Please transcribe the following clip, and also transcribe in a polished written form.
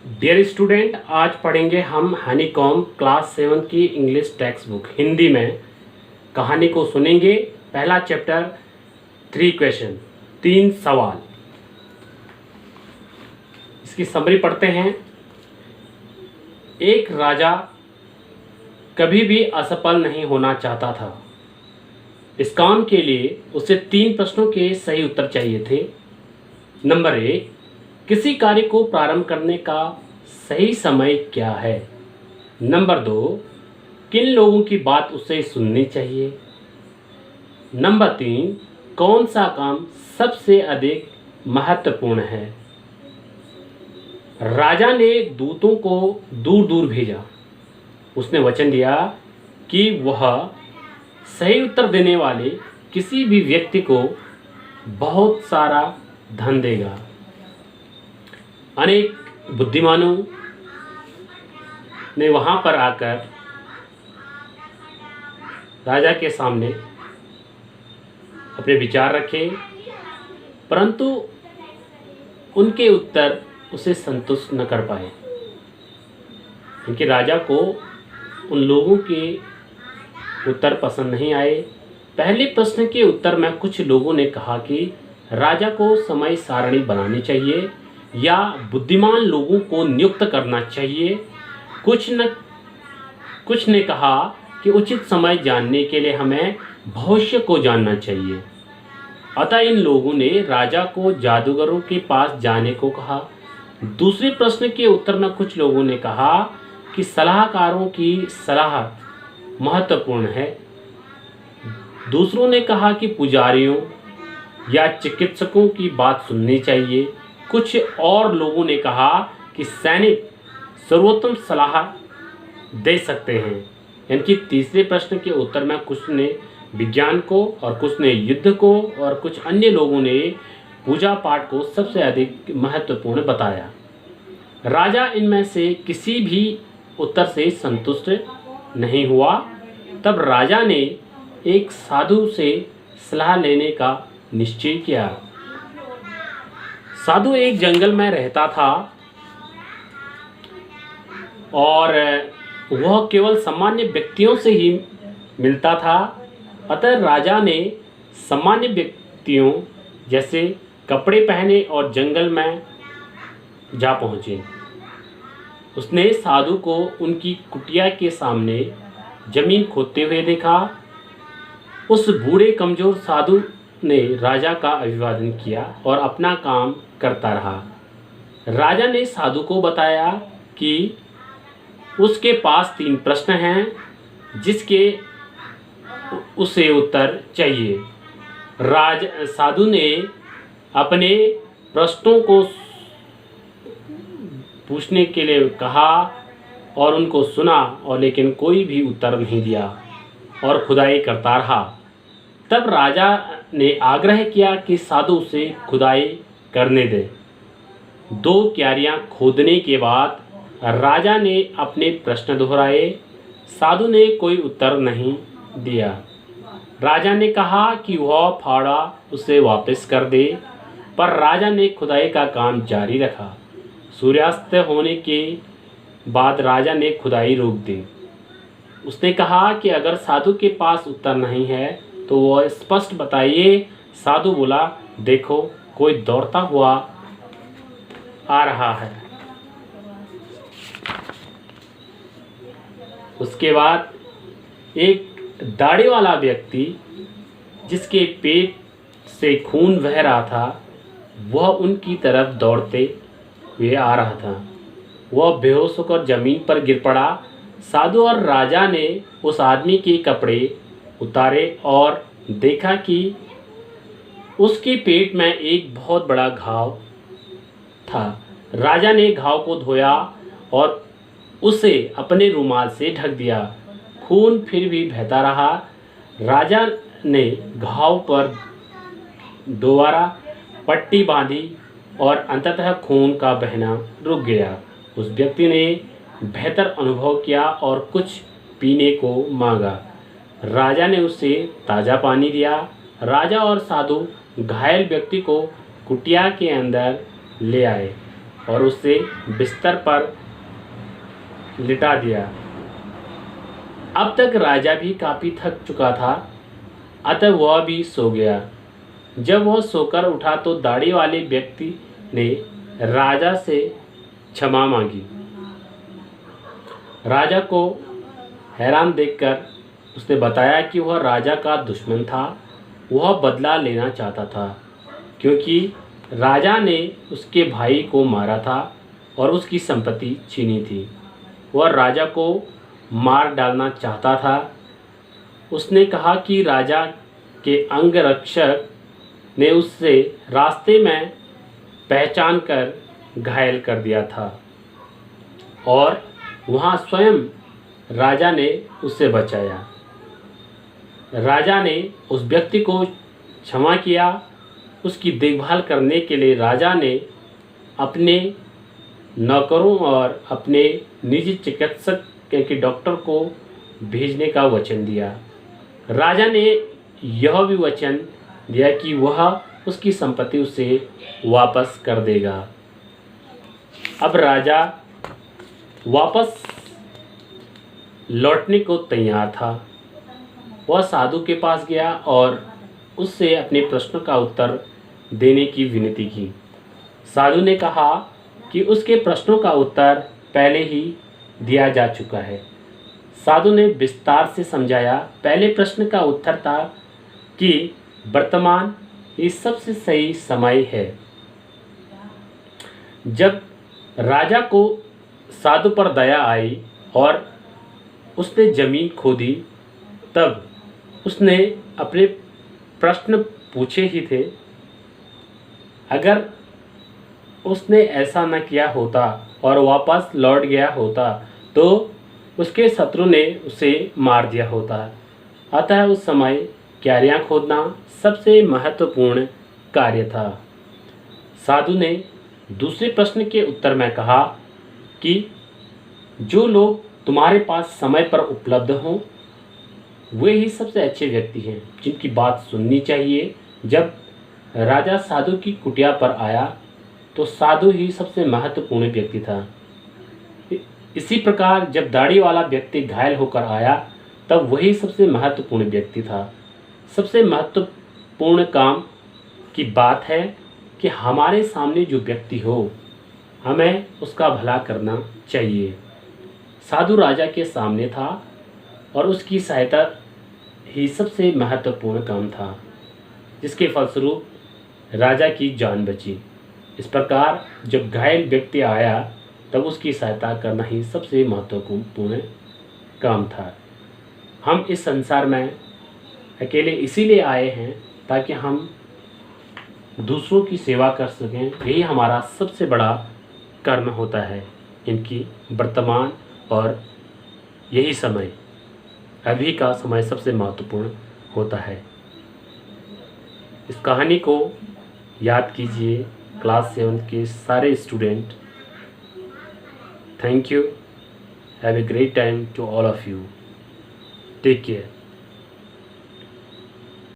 Dear student, आज पढ़ेंगे हम हनीकॉम क्लास 7 की इंग्लिश टेक्स्ट बुक हिंदी में। कहानी को सुनेंगे। पहला चैप्टर 3 क्वेश्चन, 3 सवाल। इसकी समरी पढ़ते हैं। एक राजा कभी भी असफल नहीं होना चाहता था। इस काम के लिए उसे 3 प्रश्नों के सही उत्तर चाहिए थे। नंबर 1, किसी कार्य को प्रारंभ करने का सही समय क्या है। नंबर 2, किन लोगों की बात उसे सुननी चाहिए। नंबर 3, कौन सा काम सबसे अधिक महत्वपूर्ण है। राजा ने दूतों को दूर दूर भेजा। उसने वचन दिया कि वह सही उत्तर देने वाले किसी भी व्यक्ति को बहुत सारा धन देगा। अनेक बुद्धिमानों ने वहां पर आकर राजा के सामने अपने विचार रखे, परंतु उनके उत्तर उसे संतुष्ट न कर पाए, क्योंकि राजा को उन लोगों के उत्तर पसंद नहीं आए। पहले प्रश्न के उत्तर में कुछ लोगों ने कहा कि राजा को समय सारणी बनानी चाहिए या बुद्धिमान लोगों को नियुक्त करना चाहिए। कुछ ने कहा कि उचित समय जानने के लिए हमें भविष्य को जानना चाहिए। अतः इन लोगों ने राजा को जादूगरों के पास जाने को कहा। दूसरे प्रश्न के उत्तर में कुछ लोगों ने कहा कि सलाहकारों की सलाह महत्वपूर्ण है। दूसरों ने कहा कि पुजारियों या चिकित्सकों की बात सुननी चाहिए। कुछ और लोगों ने कहा कि सैनिक सर्वोत्तम सलाह दे सकते हैं। यानी कि तीसरे प्रश्न के उत्तर में कुछ ने विज्ञान को और कुछ ने युद्ध को और कुछ अन्य लोगों ने पूजा पाठ को सबसे अधिक महत्वपूर्ण बताया। राजा इनमें से किसी भी उत्तर से संतुष्ट नहीं हुआ। तब राजा ने एक साधु से सलाह लेने का निश्चय किया। साधु एक जंगल में रहता था और वह केवल सामान्य व्यक्तियों से ही मिलता था। अतः राजा ने सामान्य व्यक्तियों जैसे कपड़े पहने और जंगल में जा पहुँचे। उसने साधु को उनकी कुटिया के सामने जमीन खोदते हुए देखा। उस बूढ़े कमजोर साधु ने राजा का अभिवादन किया और अपना काम करता रहा। राजा ने साधु को बताया कि उसके पास 3 प्रश्न हैं जिसके उसे उत्तर चाहिए। साधु ने अपने प्रश्नों को पूछने के लिए कहा और उनको सुना, और लेकिन कोई भी उत्तर नहीं दिया और खुदाई करता रहा। तब राजा ने आग्रह किया कि साधु उसे खुदाई करने दे। 2 क्यारियां खोदने के बाद राजा ने अपने प्रश्न दोहराए। साधु ने कोई उत्तर नहीं दिया। राजा ने कहा कि वह फावड़ा उसे वापस कर दे, पर राजा ने खुदाई का काम जारी रखा। सूर्यास्त होने के बाद राजा ने खुदाई रोक दी। उसने कहा कि अगर साधु के पास उत्तर नहीं है तो वह स्पष्ट बताइए। साधु बोला, देखो कोई दौड़ता हुआ आ रहा है। उसके बाद एक दाढ़ी वाला व्यक्ति जिसके पेट से खून बह रहा था, वह उनकी तरफ दौड़ते हुए आ रहा था। वह बेहोश होकर जमीन पर गिर पड़ा। साधु और राजा ने उस आदमी के कपड़े उतारे और देखा कि उसके पेट में एक बहुत बड़ा घाव था। राजा ने घाव को धोया और उसे अपने रुमाल से ढक दिया। खून फिर भी बहता रहा। राजा ने घाव पर दोबारा पट्टी बांधी और अंततः खून का बहना रुक गया। उस व्यक्ति ने बेहतर अनुभव किया और कुछ पीने को मांगा। राजा ने उसे ताज़ा पानी दिया। राजा और साधु घायल व्यक्ति को कुटिया के अंदर ले आए। और उसे बिस्तर पर लिटा दिया। अब तक राजा भी काफ़ी थक चुका था, अतः वह भी सो गया। जब वह सोकर उठा तो दाढ़ी वाले व्यक्ति ने राजा से क्षमा मांगी। राजा को हैरान देखकर उसने बताया कि वह राजा का दुश्मन था। वह बदला लेना चाहता था क्योंकि राजा ने उसके भाई को मारा था और उसकी संपत्ति छीनी थी। वह राजा को मार डालना चाहता था। उसने कहा कि राजा के अंगरक्षक ने उससे रास्ते में पहचान कर घायल कर दिया था और वहाँ स्वयं राजा ने उसे बचाया। राजा ने उस व्यक्ति को क्षमा किया। उसकी देखभाल करने के लिए राजा ने अपने नौकरों और अपने निजी चिकित्सक के डॉक्टर को भेजने का वचन दिया। राजा ने यह भी वचन दिया कि वह उसकी संपत्ति उसे वापस कर देगा। अब राजा वापस लौटने को तैयार था। वह साधु के पास गया और उससे अपने प्रश्न का उत्तर देने की विनती की। साधु ने कहा कि उसके प्रश्नों का उत्तर पहले ही दिया जा चुका है। साधु ने विस्तार से समझाया। पहले प्रश्न का उत्तर था कि वर्तमान ये सबसे सही समय है। जब राजा को साधु पर दया आई और उसने जमीन खोदी, तब उसने अपने प्रश्न पूछे ही थे। अगर उसने ऐसा न किया होता और वापस लौट गया होता तो उसके शत्रु ने उसे मार दिया होता। अतः उस समय क्यारियाँ खोदना सबसे महत्वपूर्ण कार्य था। साधु ने दूसरे प्रश्न के उत्तर में कहा कि जो लोग तुम्हारे पास समय पर उपलब्ध हों वे ही सबसे अच्छे व्यक्ति हैं जिनकी बात सुननी चाहिए। जब राजा साधु की कुटिया पर आया तो साधु ही सबसे महत्वपूर्ण व्यक्ति था। इसी प्रकार जब दाढ़ी वाला व्यक्ति घायल होकर आया तब वही सबसे महत्वपूर्ण व्यक्ति था। सबसे महत्वपूर्ण काम की बात है कि हमारे सामने जो व्यक्ति हो हमें उसका भला करना चाहिए। साधु राजा के सामने था और उसकी सहायता ही सबसे महत्वपूर्ण काम था, जिसके फलस्वरूप राजा की जान बची। इस प्रकार जब घायल व्यक्ति आया तब उसकी सहायता करना ही सबसे महत्वपूर्ण काम था। हम इस संसार में अकेले इसीलिए आए हैं ताकि हम दूसरों की सेवा कर सकें। यही हमारा सबसे बड़ा कर्म होता है इनकी वर्तमान, और यही समय अभी का समय सबसे महत्वपूर्ण होता है। इस कहानी को याद कीजिए क्लास 7 के सारे student. Thank you. Have a great time to all of you. Take care.